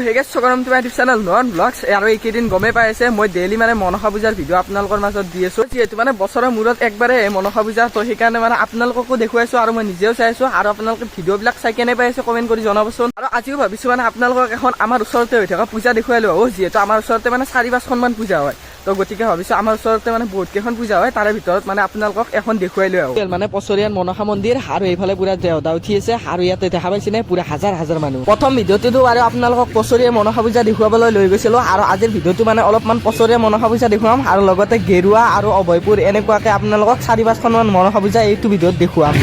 হেগে স্বাগতম তোমাৰ YouTube channel non blogs. আৰু এইকেইদিন গমে পাই আছে মই ডেইলি মানে মনসা পূজাৰ ভিডিঅ' আপোনালোকৰ মাজত দি আছো, যিহেতু মানে বছৰৰ মূৰত একবাৰে মনসা পূজা, তো সেইকাৰণে মানে আপোনালোককো দেখুৱাইছো আৰু মই নিজেও চাইছো। আৰু আপোনালোকে ভিডিঅ'বিলাক চাই কেনে পাই আছে কমেণ্ট কৰি জনাবচোন। আৰু আজিও ভাবিছো মানে আপোনালোকক এখন আমাৰ ওচৰতে হৈ থকা পূজা দেখুৱাই লওঁ, যিহেতু আমাৰ ওচৰতে মানে 4-5খনমান পূজা হয়। তো গতিকে ভাবিছো আমাৰ ওচৰতে মানে বহুত কেইখন পূজা হয়, তাৰে ভিতৰত মানে আপোনালোকক এখন দেখুৱাই লৈ আহো। মানে পচৰিয়ান মনসা মন্দিৰ আৰু এইফালে পুৰা দেওধা উঠি আছে, আৰু ইয়াতে দেখা পাইছে নে পুৰা হাজাৰ হাজাৰ মানুহ। প্ৰথম ভিডিঅ'টো আৰু আপোনালোকক পচৰিয়া মনসা পূজা দেখুৱাবলৈ লৈ গৈছিলো, আৰু আজিৰ ভিডিঅ'টো মানে অলপমান পচৰিয়া মনসা পূজা দেখুৱাম, আৰু লগতে গেৰুৱা আৰু অভয়পুৰ এনেকুৱাকে আপোনালোকক 4-5খনমান মনসা পূজা এইটো ভিডিঅ'ত দেখুৱাম।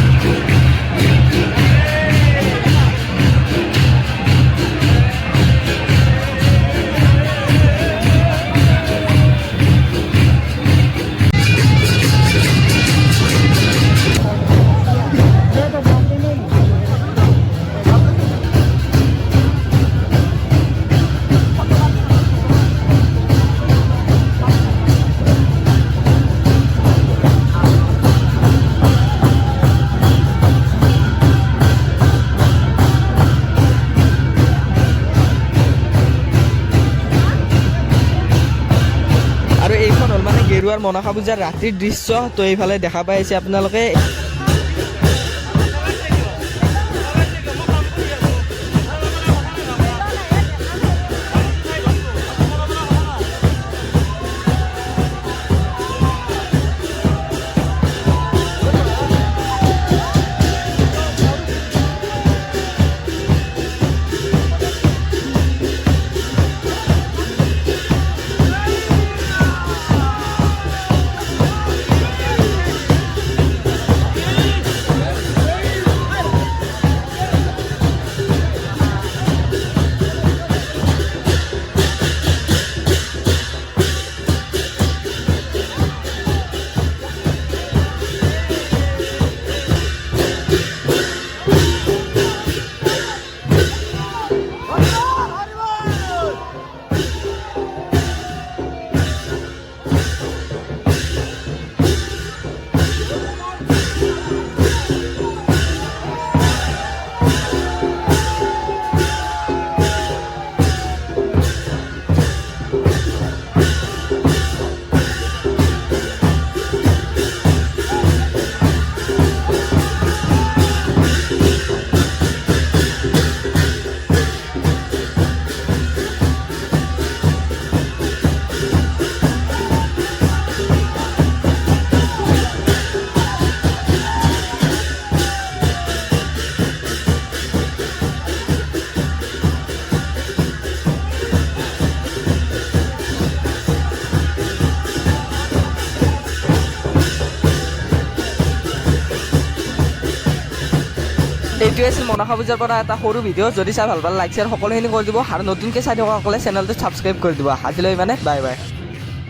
গেৰুৱাৰ মনসা পূজাৰ ৰাতিৰ দৃশ্য। তো এইফালে দেখা পাই আছে আপোনালোকে। এইটোৱে আছিল মনসা পূজাৰ পৰা এটা সৰু ভিডিঅ'। যদি চাই ভাল পালে লাইক শ্বেয়াৰ সকলোখিনি কৰি দিব, আৰু নতুনকৈ চাই থকাসকলে চেনেলটো ছাবস্ক্ৰাইব কৰি দিব। আজিলৈ মানে বাই বাই।